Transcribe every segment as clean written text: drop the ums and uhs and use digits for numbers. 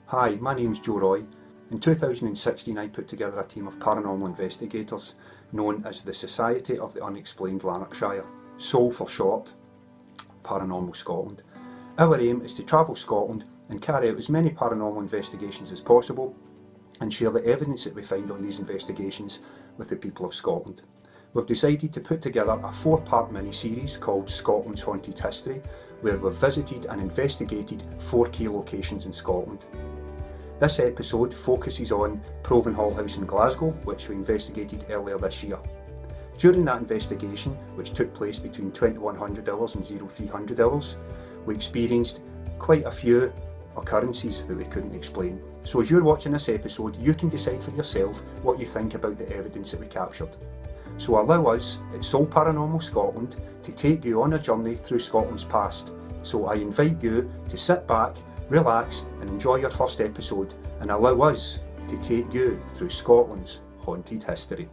Hi, my name's Joe Roy. In 2016 I put together a team of paranormal investigators known as the Society of the Unexplained Lanarkshire, S.O.U.L for short, Paranormal Scotland. Our aim is to travel Scotland and carry out as many paranormal investigations as possible and share the evidence that we find on these investigations with the people of Scotland. We've decided to put together a 4-part mini-series called Scotland's Haunted History, where we've visited and investigated 4 key locations in Scotland. This episode focuses on Provenhall House in Glasgow, which we investigated earlier this year. During that investigation, which took place between 2100 hours and 0300 hours, we experienced quite a few occurrences that we couldn't explain. So as you're watching this episode, you can decide for yourself what you think about the evidence that we captured. So allow us at S.O.U.L Paranormal Scotland to take you on a journey through Scotland's past. So I invite you to sit back, relax and enjoy your first episode, and allow us to take you through Scotland's haunted history.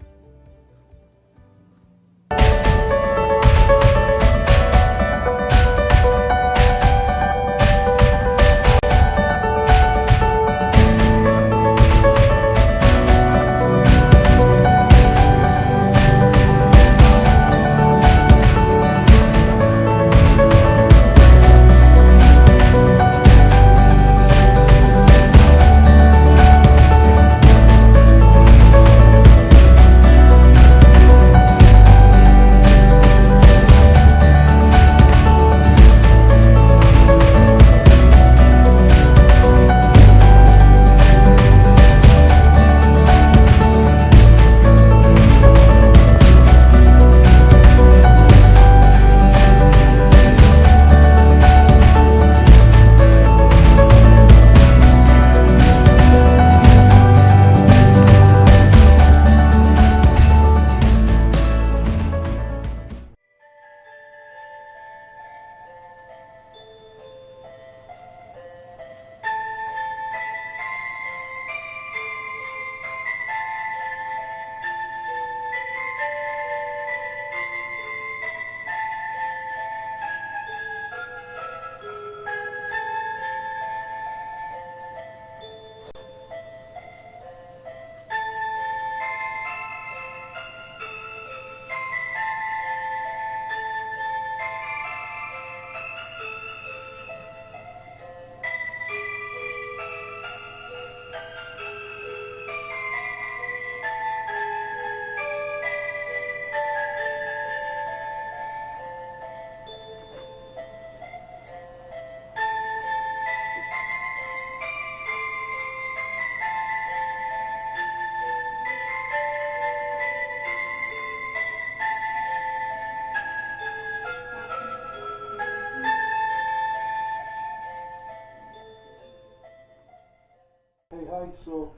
Hey, hi, so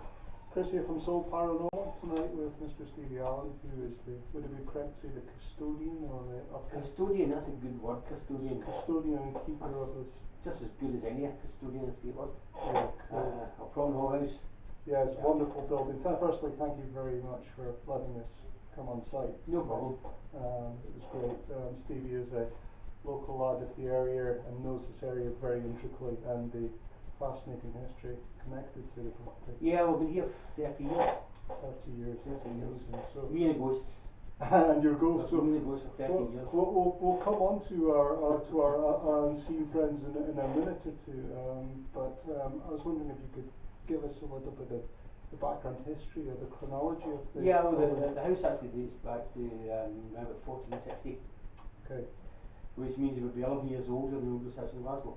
Chris here from S.O.U.L Paranormal tonight with Mr. Stevie Allen, who is the, would it be correct to say the custodian or the Custodian, that's a good word, custodian. Custodian and keeper of this. Just as good as any custodian as people. Yeah, cool. A Provenhall House. Yeah, it's a wonderful building. Firstly, thank you very much for letting us come on site. No problem. It was great. Stevie is a local lad of the area and knows this area very intricately, and the fascinating history connected to the property. Yeah, we've been here 30 years. 30 years. 30 years. And so Me and the ghosts. and your ghost. So me and the ghosts for 30 years. we'll come on to our unseen friends in a minute or two. But I was wondering if you could give us a little bit of the background history or the chronology of the. Yeah, well, the house actually dates back to about 1460. Okay. Which means it would be 11 years older than the oldest house in Glasgow.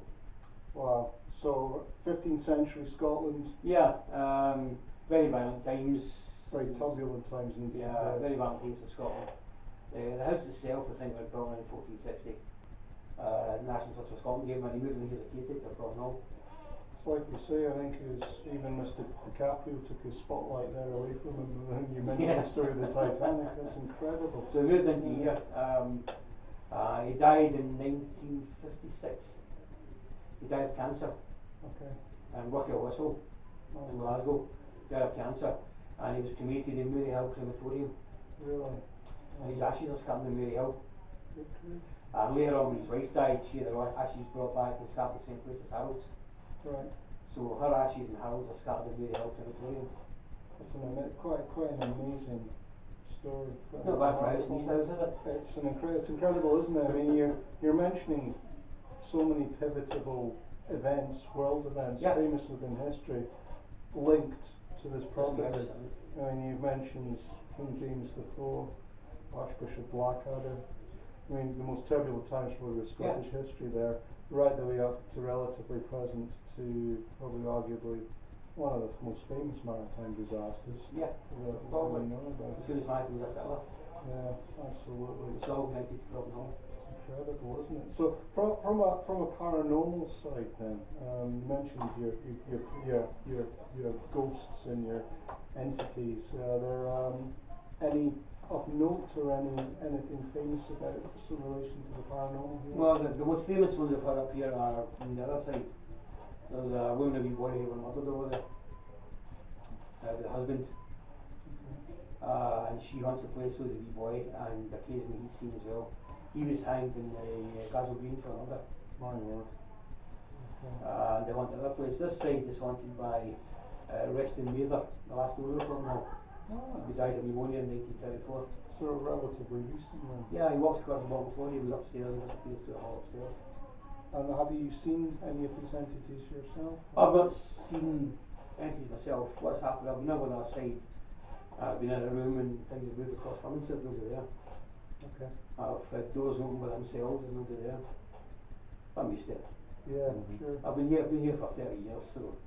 Wow. So 15th century Scotland. Yeah, very violent times. Very turbulent times indeed. Yeah, very violent times in Scotland. The house itself, I think, was built in 1460. National Trust for Scotland gave him a remove and he was a caretaker for Provenhall. It's like you say, I think even Mr. DiCaprio took his spotlight there away from him when you mentioned the story of the Titanic. That's incredible. So we moved into here. He died in 1956. He died of cancer. Okay. And worked at S.O.U.L in Glasgow. Died of cancer. And he was cremated in Mary Hill Crematorium. Really? And his ashes are scattered in Mary Hill. Good grief. And later on when his wife died, she had her ashes brought back and scattered the same place as Harold's. Right. So her ashes and howls are scattered in the Hill Crematorium. It's quite an amazing story. Not bad for house in East House, is it? It's incredible, isn't it? I mean, you're mentioning so many pivotal events, world events, Yeah. famous within history, linked to this property. House, I mean, you've mentioned King James IV, Archbishop Blackadder. I mean, the most turbulent times for Scottish history there, right the way up to relatively present to probably arguably one of the most famous maritime disasters Yeah, that probably. we know about. As soon as Matthew was at Yeah, absolutely. it's all connected to Paranormal. Incredible, isn't it? So from a paranormal side, then you mentioned your ghosts and your entities. Are there any of note or anything famous about this in relation to the paranormal here? Well, the most famous ones I've heard up here are on the other side. There's a woman, a wee boy who was murdered over there. The husband. And she haunts the place with a wee boy, and occasionally he's seen as well. He was hanged in the Glasgow Green for murder. My word. And they haunt the other place. This side is haunted by Reston Mather, the last owner from now. He died of pneumonia in 1934. So relatively recent then. Yeah, he walks across the bottom floor. He was upstairs and disappears to the hall upstairs. And have you seen any of these entities yourself? I've not seen entities myself. What's happened? I've been over the other side. I've been in a room and things have moved across from themselves over there. Okay. I've had doors open by themselves and over there. I'm used to it. Yeah, sure. I've been here for 30 years, so.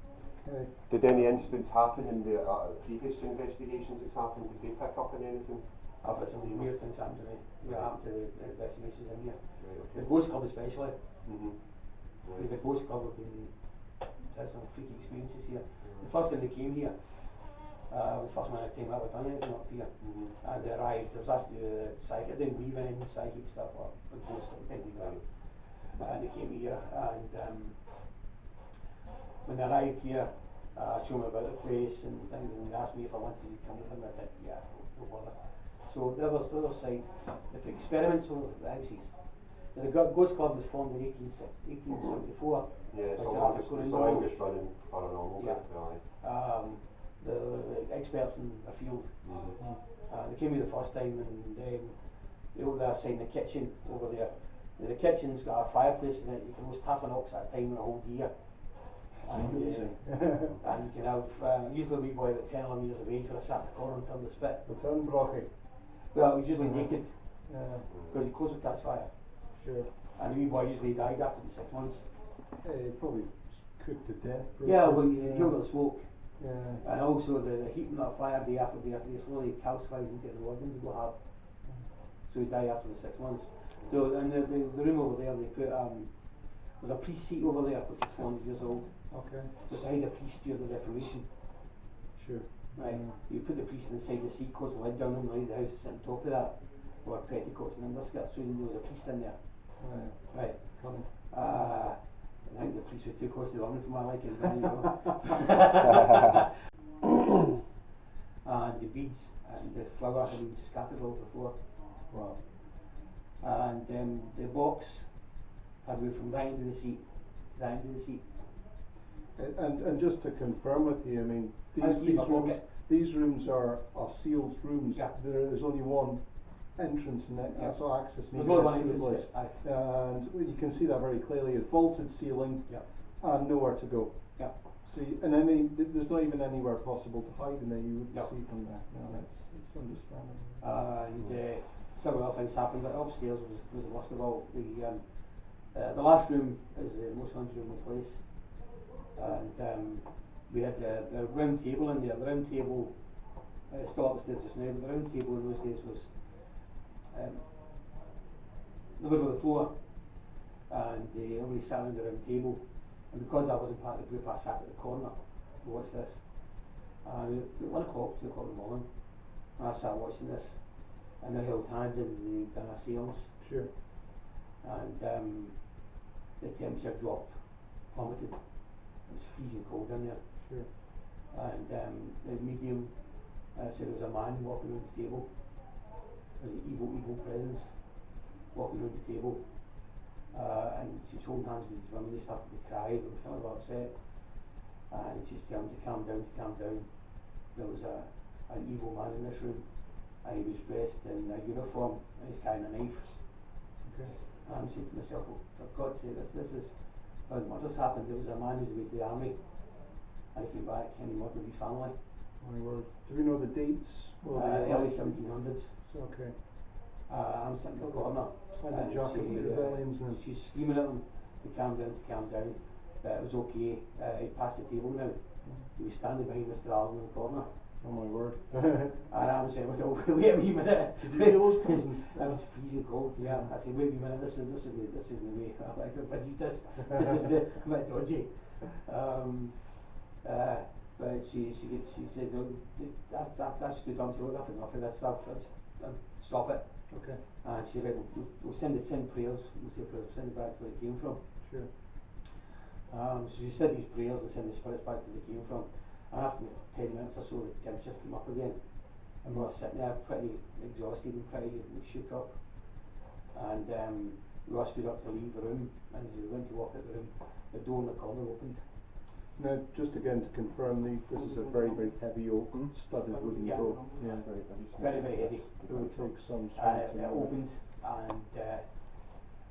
Okay. Did any incidents happen in the previous investigations that's happened? Did they pick up on anything? I've had some weird things happen to me. That happened to the investigations in here. Right, The okay. Ghost Club especially. Right. The Ghost Club have had some freaky experiences here. The first time they came here, was the first time I came out, I've done anything up here. And they arrived, I was asked to do psychic, I didn't believe in any psychic stuff or ghosts, I didn't believe in it. And they came here, and when they arrived here, showed me about the place and things, and they asked me if I wanted to come with them. I said, yeah, no bother. So the other side, the experiments over the houses. The Ghost Club was formed in 1874. Yeah, By so Sir August, Arthur so Conan August running paranormal. Yeah. Aye. The experts in the field. They came here the first time, and they over there side in the kitchen over there. The kitchen's got a fireplace in it. You can roast half an ox at a time in a whole year. And you can have usually a wee boy about 10 or 11 years of age when I sat in the corner and turned the spit. The Turnbrockie. Well, he was usually naked Yeah, because he close would catch fire. sure. And the wee boy usually died after the 6 months. Probably cooked to death. Yeah, well, you hear the smoke. Yeah. And also the heating that fire day after day slowly calcifies into the organs and go hard. So he died after the 6 months. So in the room over there they put there's a priest seat over there which is 400 years old. Okay. Beside the priest during the Reformation. Sure. Right. You put the priest inside the seat, close the lid down and leave the house sit on top of that. Or petticoats and underskirts, so you know there was a priest in there. Right. Right. Coming. I think the priest was too close to the oven for my liking, you know. And the beads and the flower had been scattered all before. Wow. And the box had moved from right into the seat, right into the seat. And just to confirm with you, I mean, And these rooms are sealed rooms. Yeah. There's only one entrance and so access There's needed only one to the entrance, place. yes, aye. And you can see that very clearly. A vaulted ceiling Yeah. and nowhere to go. Yeah. See, and there's not even anywhere possible to hide in there. You would No. see from there. No, it's understandable. And several other things happened, but upstairs was the worst of all. The last room is the most haunted room in the place. And we had the round table in there. The round table, still upstairs just now, but the round table in those days was the middle of the floor, and everybody sat around the round table. And because I wasn't part of the group, I sat at the corner to watch this. And at 1 o'clock, 2 o'clock in the morning, and I sat watching this, and they held hands and they done a seance. Sure. And the temperature dropped, plummeted. It was freezing cold in there. Sure. And the medium said there was a man walking around the table. There was an evil presence walking around the table. And she was holding hands with his women and stuff, and he cried, and was kind of upset. and she's telling him to calm down, to calm down. There was an evil man in this room, and he was dressed in a uniform, and he's carrying a knife. Okay. And I'm saying to myself, well, for God's sake, this is, when murders happened, there was a man who was with the army, and he came back and he murdered his family. My word. Do we know the dates? Early 1700s. Okay. I'm sitting in the corner. Time the Jacobite rebellions then. She's screaming at him to calm down, to calm down. But it was okay. He passed the table now. He was standing behind Mr. Allen in the corner. Oh my word. And I was saying, well, wait a wee minute. Did you feel those prisons? I was freezing cold, yeah. I said, wait a wee minute, this isn't the way. I'm like, but this is a bit dodgy. But she said, oh, I stood up and said, look, I've enough of this, stop it. Okay. And she said, we'll send prayers, we'll say prayers, we'll send it back to where it came from. Sure. So she said these prayers and send the spirits back to where they came from. And after 10 minutes or so, the kids just came up again. And we were sitting there pretty exhausted and pretty shook up. And we all stood up to leave the room, and as we went to walk out the room, the door in the corner opened. Now, just again to confirm, this is a very, very heavy oak, studded wooden Yeah. door. Yeah. Very, very heavy. It would take some strength. It opened, and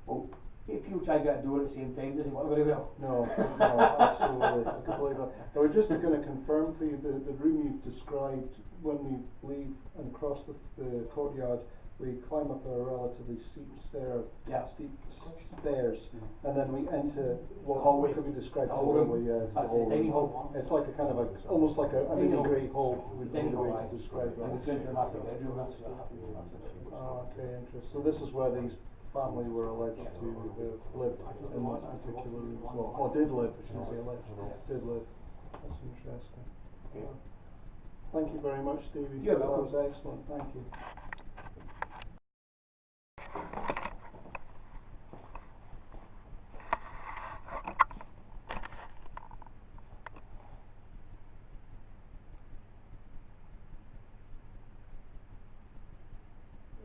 well, if people try to get a door at the same time, it doesn't work very well. No, absolutely. I can believe that. Now, we're just going to confirm for you the room you've described. When we leave and cross the courtyard, we climb up a relatively steep stairs, and then we enter what Hallway. could be described as a Hallway. hallway. To the That's the hallway. dining hall. It's like a kind of almost like a mini great hall. Would be Dining the way hall, to describe and that. it's into a massive bedroom. That's what happened in the massive. Okay, interesting. So this is where these family were alleged to have lived in this particular room. Well, or did live, I shouldn't say alleged. Did live. That's interesting. Okay. Thank you very much, Stevie. You're That welcome. was excellent. Thank you.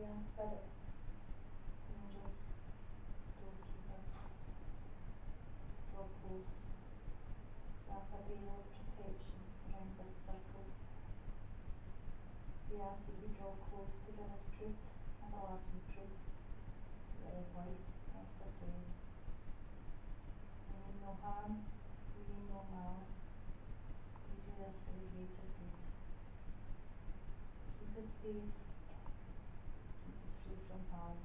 Yeah, spirit, angels, doorkeeper, doorposts, wrap a veil of protection around this circle. We ask that you draw close to give us truth, everlasting truth, that there is life after death. We mean no harm, we mean no malice, we do this for the greater good. Keep us safe, keep us free from harm.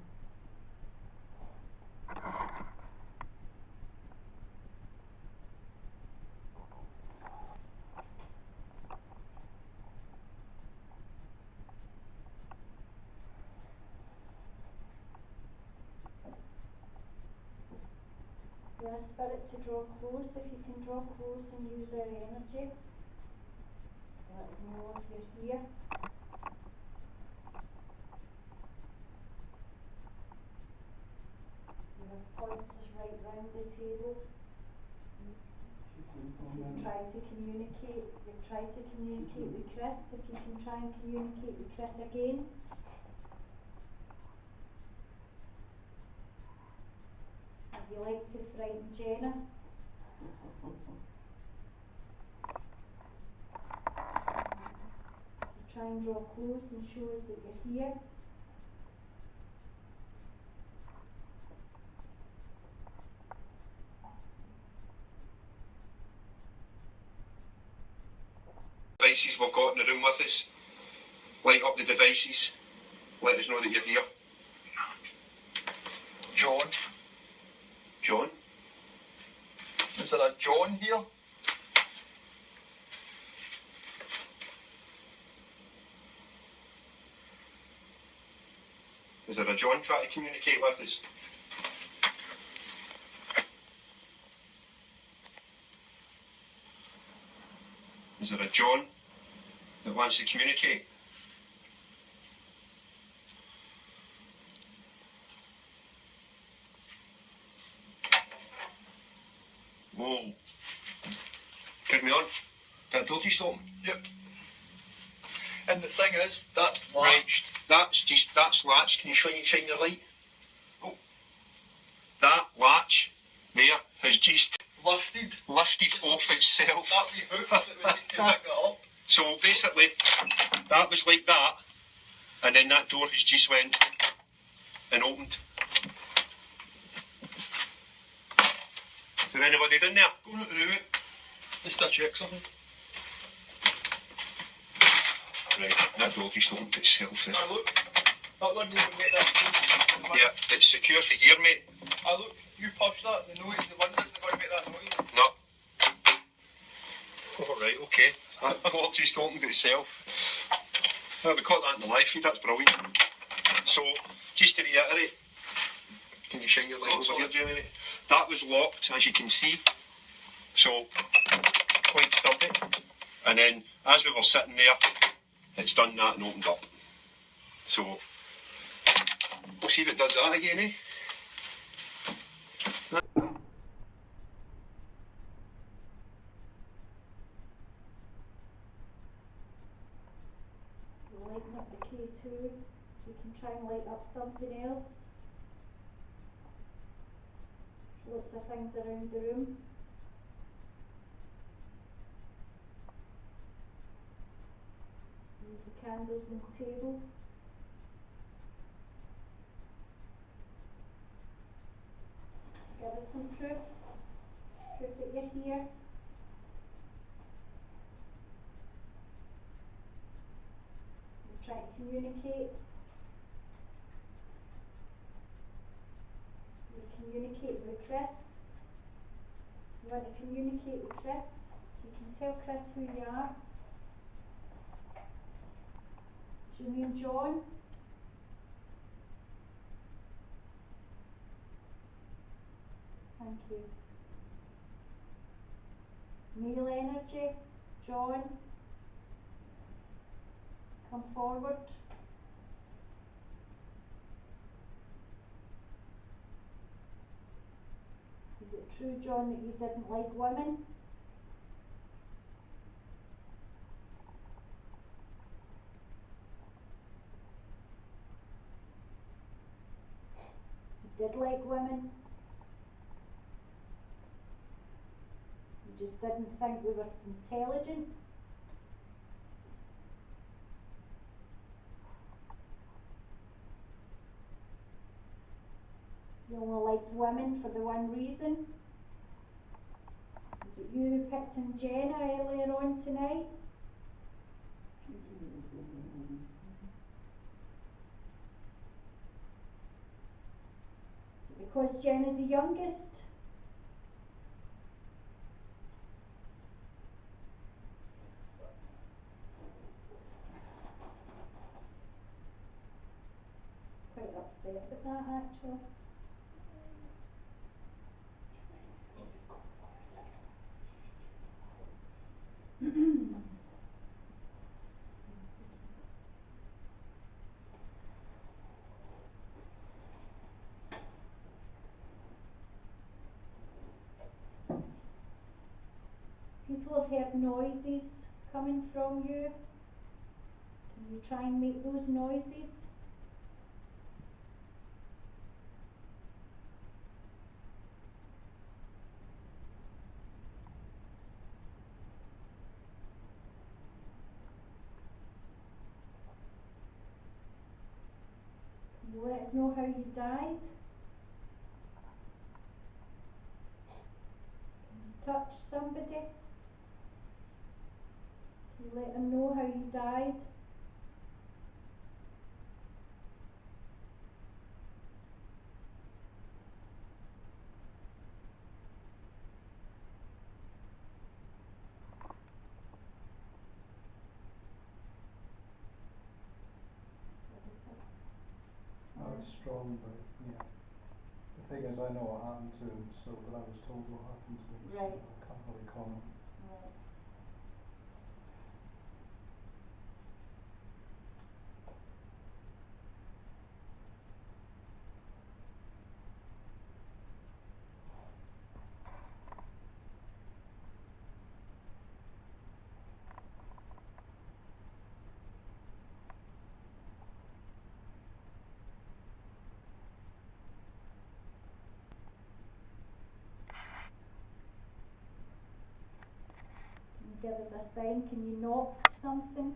We ask spirit to draw close. If you can draw close and use our energy, let us know if you're here. We have pointers right round the table. You've tried to communicate with Chris. If you can try and communicate with Chris again. Would you like to frighten Jenna? Try and draw close and show us that you're here. Devices we've got in the room with us. Light up the devices. Let us know that you're here. John? John? Is there a John here? Is there a John trying to communicate with us? Is there a John that wants to communicate? Whoa. Turn me on. Can I talk to you, Stop? Yep. And the thing is, that's Right, latched. that's latch. Can you shine your light? Oh. That latch there has just lifted off itself. That wee hook that we need to pick it up. So basically, that was like that, and then that door has just went and opened. Is there anybody down there? Going out the room, just to check something. Right, that door just opened itself there. Ah, look, that wouldn't even make that. Yeah, it's secure for here, mate. Ah, look, you push that, the noise, the wind isn't going to make that noise. No. Alright, okay. That door just opened itself. Well, we caught that in the live feed, that's brilliant. So, just to reiterate, can you shine your light over here, Jamie? That was locked, as you can see. So, quite sturdy. And then, as we were sitting there, it's done that and opened up. So, we'll see if it does that again, eh? Lighten up the K2, so you can try and light up something else. There's lots of things around the room. Use the candles on the table. Give us some proof that you're here. We'll try to communicate. You communicate with Chris. You want to communicate with Chris. You can tell Chris who you are. Is your name John? Thank you. Male energy, John. Come forward. Is it true, John, that you didn't like women? You did like women? You just didn't think we were intelligent? You only liked women for the one reason? Is it you who picked on Jenna earlier on tonight? Is it because Jenna's the youngest? Quite upset with that actually. People have heard noises coming from you. Can you try and make those noises? Can you let us know how you died? Can you touch somebody? Can you let them know how you died? That was strong, but yeah. The thing is, I know what happened to him, so but I was told what happened to him, Right. so I can't really comment. Right. give us a sign. Can you knock something?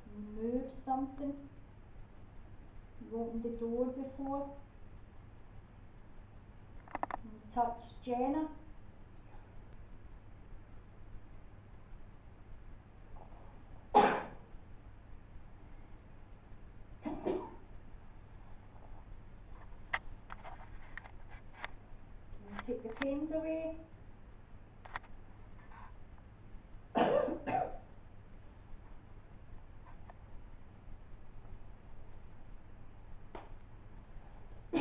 Can you move something? You opened the door before. Can you touch Jenna? Take the pains away. Is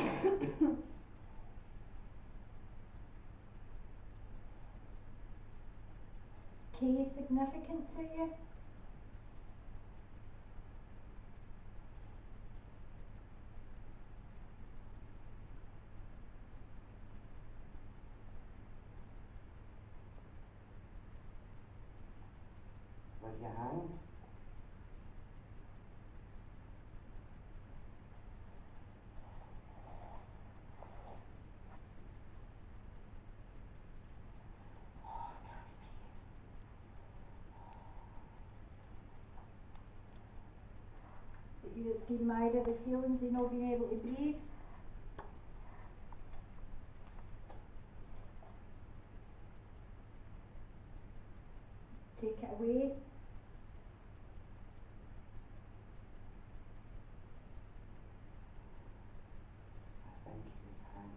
K significant to you? With your hand. So you just give Myra the feelings of not being able to breathe. Take it away. I think his hand.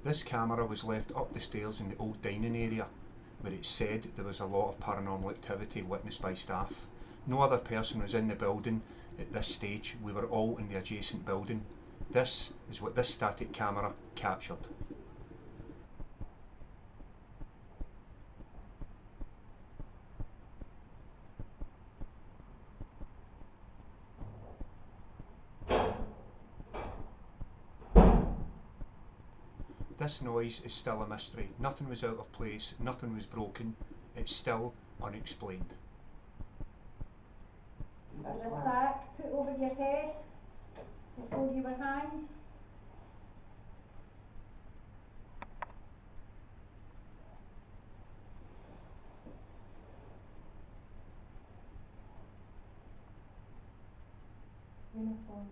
This camera was left up the stairs in the old dining area, where it's said there was a lot of paranormal activity witnessed by staff. No other person was in the building at this stage. We were all in the adjacent building. This is what this static camera captured. This noise is still a mystery. Nothing was out of place, nothing was broken. It's still unexplained. Is there a sack put over your head before you were hanged? Uniform.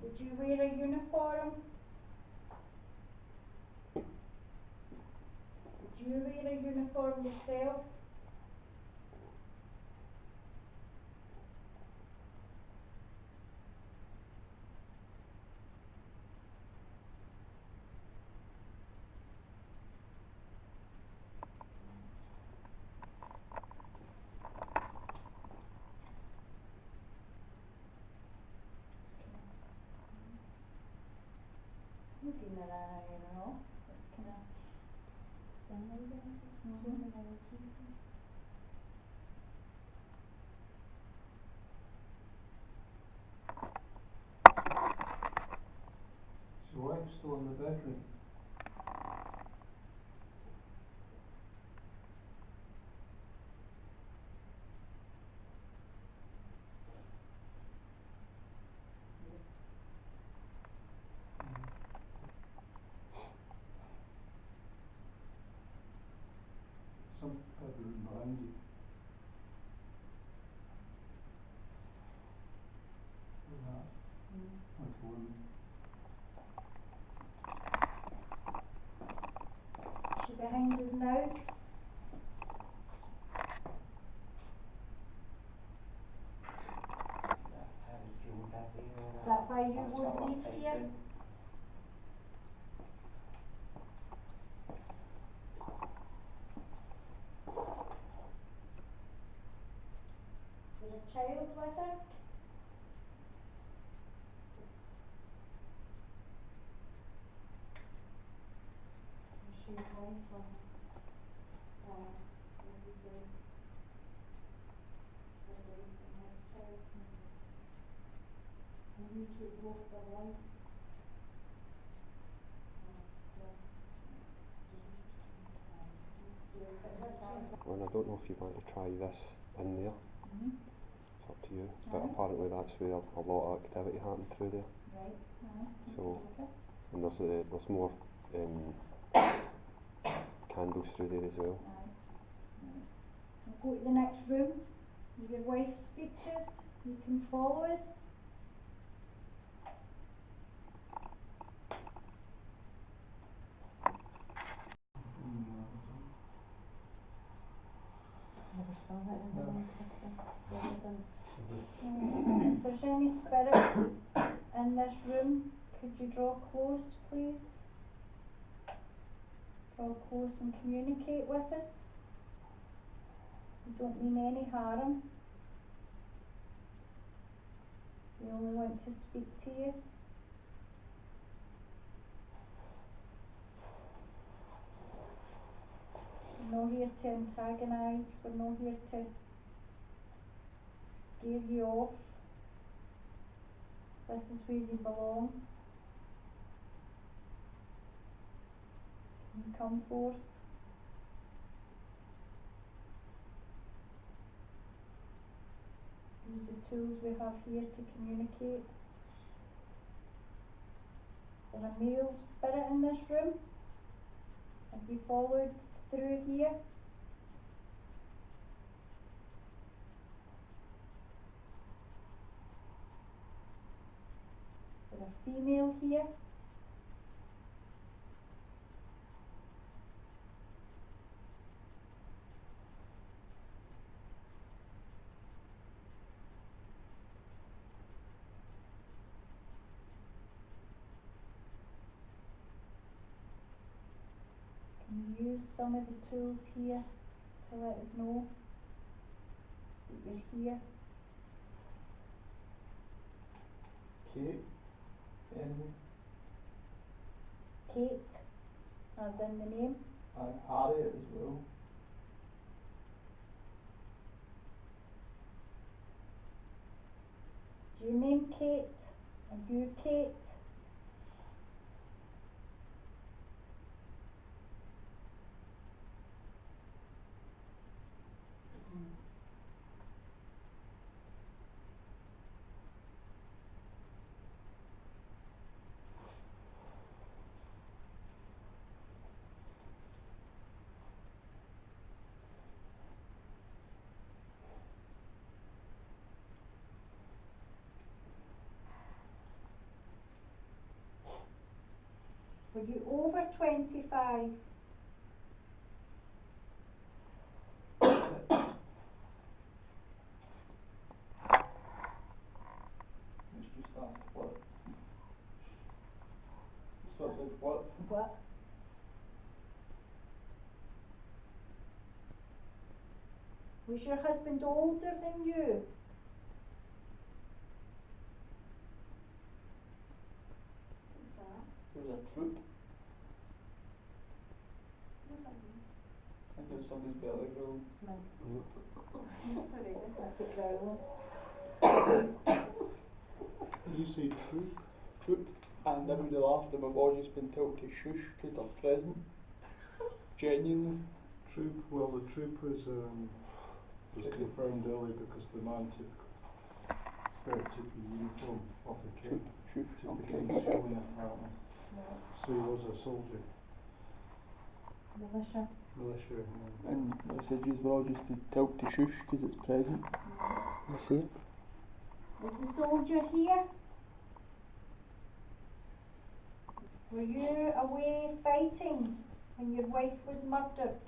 Did you wear a uniform? Did you wear a uniform yourself? Looking at that, you know, it's kind of So wife's still in the bedroom. behind you. Who's that? Like a woman. Is she behind us now? Is that why you won't leave here? Is there a child with her? She's wife of his wife and his child. And you took both their lives. And I don't know if you want to try this in there. It's up to you. But apparently that's where a lot of activity happened through there. Right, So, and there's more candles through there as well. We'll go to the next room. Your wife speeches. You can follow us. Never saw that in the one If there's any spirit in this room, could you draw close, please? Draw close and communicate with us. We don't mean any harm. We only want to speak to you. We're not here to antagonise, we're not here to scare you off. This is where you belong. Can you come forth? Use the tools we have here to communicate. Is there a male spirit in this room? Have you followed through here? Is there a female here? Can you use some of the tools here to let us know that you're here? Kate, Kate, as in the name. and Harriet as well. Do you name Kate? Are you Kate? Were you over 25? It's just that what? Just that says what? What? Was your husband older than you? What's that? There was a troop. What's that mean? I think it was somebody's belly growling. Sorry, that's a growl. You say troop? Troop. And everybody laughed and we've all just been told to shush because they're present. Genuinely. Troop, well the troop was confirmed earlier because the man took the uniform off the kid. Took the kid's showing apparently. No. So he was a soldier. Militia. militia. And like I said, we're all just to tilt to shush because it's present. You see it? Is the soldier here? Were you away fighting when your wife was murdered?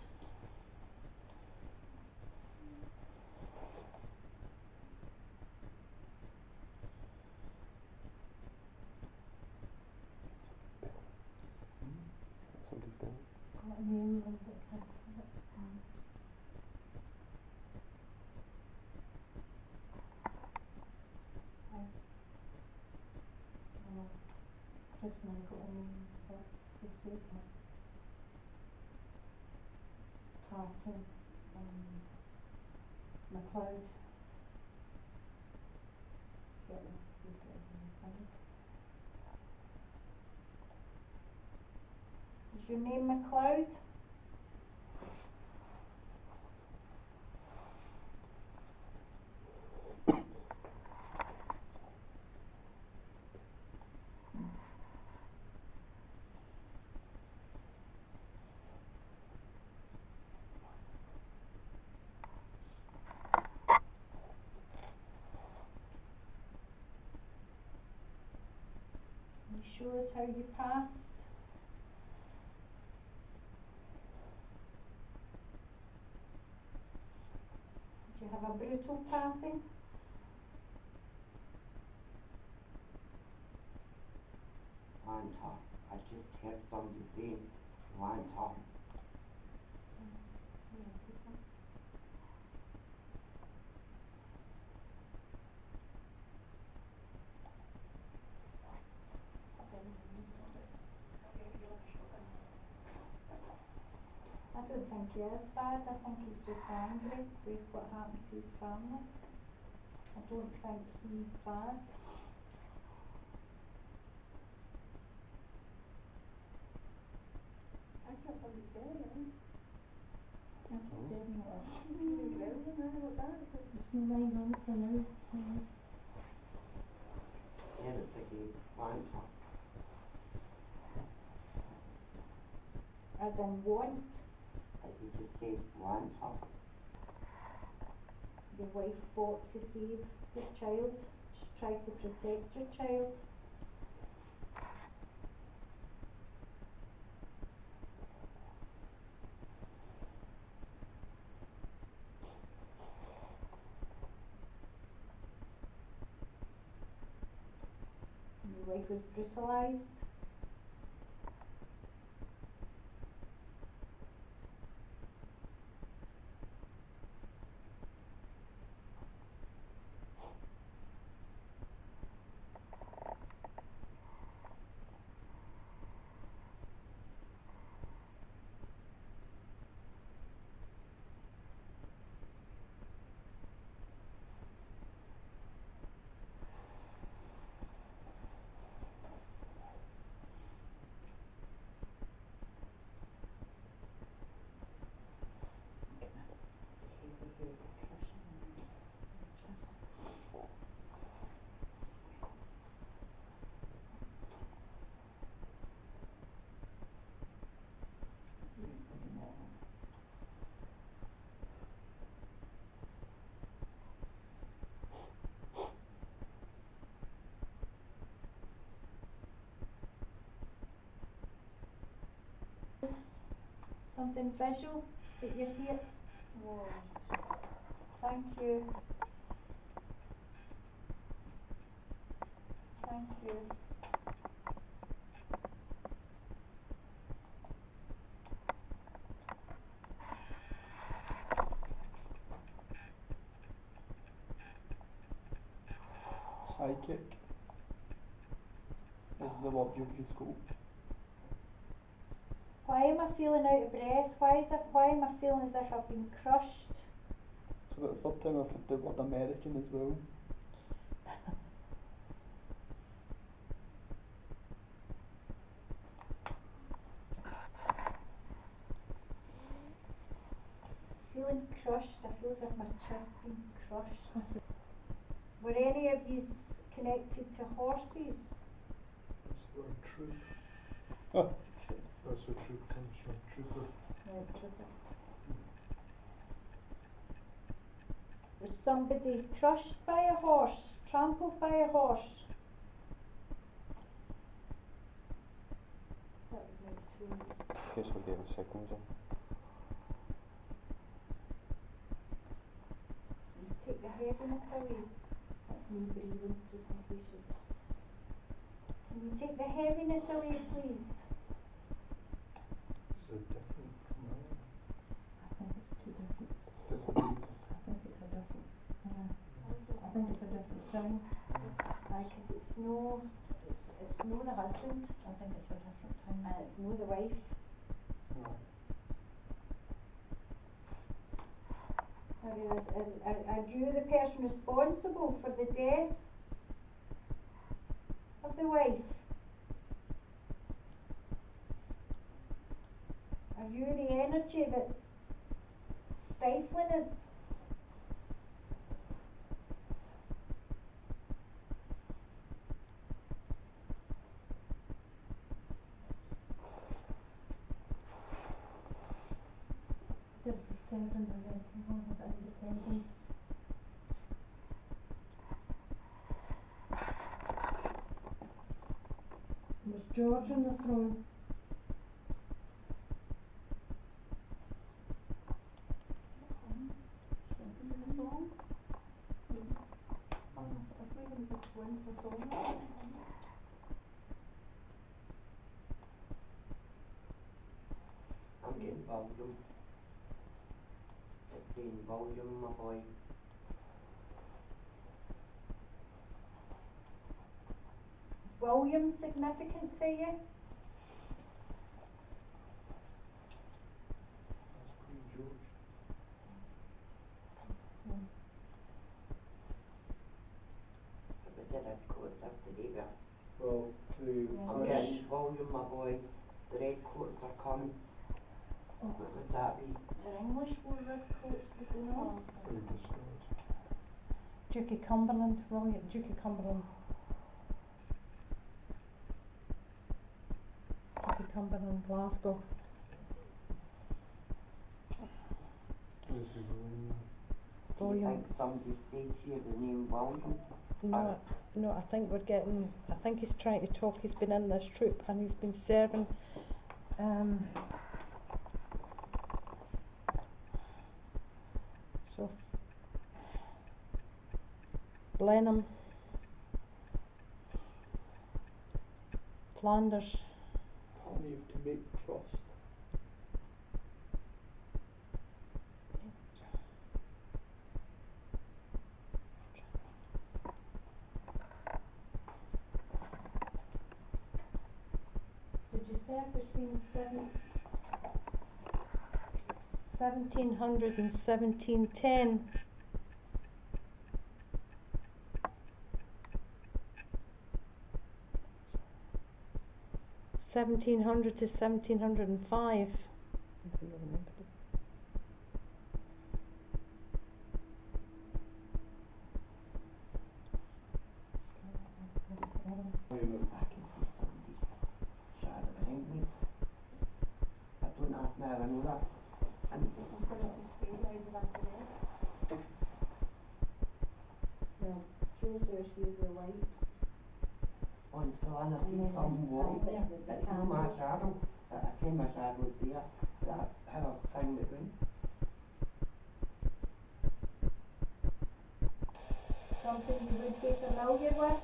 Somebody's been. Got a name on the cancer. Just now got a name for the sake of Tartan McLeod. Get it, you get it in the thing. Is your name McLeod? You show us how you passed? Did you have a brutal passing? One time, I just heard somebody saying, one time. I don't think he is bad. I think he's just angry with what happened to his family. I don't think he's bad. That's not somebody's belly, I think. That's what they're not. Really growling now, what's that? It's no mind on for now. Yeah, it's like a one time. As in want. Like you just said, one time. Your wife fought to save your child. She tried to protect your child. Your wife was brutalised. Something visual that you're here? Whoa. Thank you. Thank you. Psychic is the word you've just got. Why am I feeling out of breath? Why am I feeling as if I've been crushed? It's about the third time I've heard the word American as well. Feeling crushed. I feel as if my chest's been crushed. Were any of you connected to horses? That's where troop. That's where troop comes from. Trooper. Right, trooper. Was somebody crushed by a horse, trampled by a horse? That would make two. In case we're getting signals in. You take the heaviness away. That's me breathing, just in case you. Can you take the heaviness away, please? Is it different from mine? I think it's too different. Different. I think it's a different. Yeah. I think it's a different thing. Because it's no the husband. I think it's a different thing. And it's no the wife. Are you the person responsible for the death of the wife? Are you the energy that's stifling us? Did we send them the Level of Independence? Was George on the throne? I'm getting volume. It's saying volume, my boy. Is William significant to you? That's Queen George. But did it coats after today, but Well, I'm getting volume, my boy. The red coats are coming. What would that be? Your English war red coats that go on. very discouraged. Duke of Cumberland, William, Duke of Cumberland. Duke of Cumberland, Glasgow. This is William. Do you William. think somebody stayed here the name Volume? No, I think we're getting, I think he's trying to talk, he's been in this troop and he's been serving, so, Blenheim, Flanders. Honey to make trust. Did you serve between 1700 and 1710? 1700 to 1705. I can see somebody's shadow behind me. I don't ask me how I know that. And Well, shows there's usually lights. on still on a see some wall there. It's not my shadow. I see my shadow there. That's how I've found it in. Something you would be familiar with?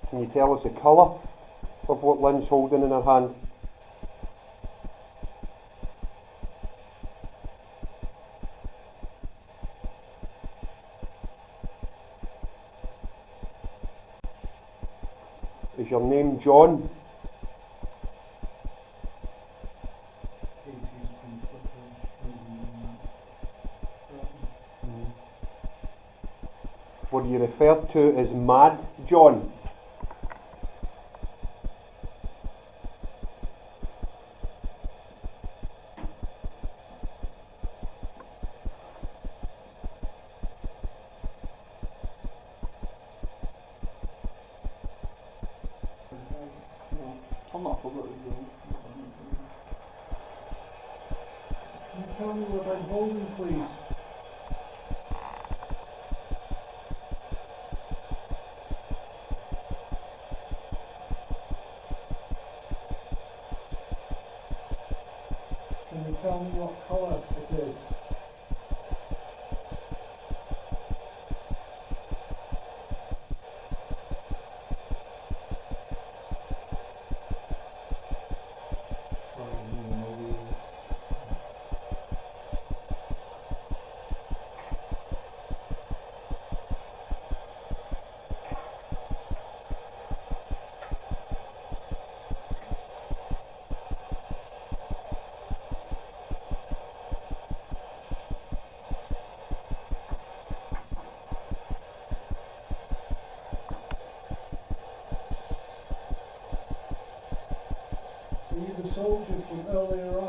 Can you tell us the colour of what Lynn's holding in her hand? Is your name John? Katie's been flickering. Were you referred to as Mad John? tell me what I'm holding, please? Can you tell me what colour it is? Are you the soldier from earlier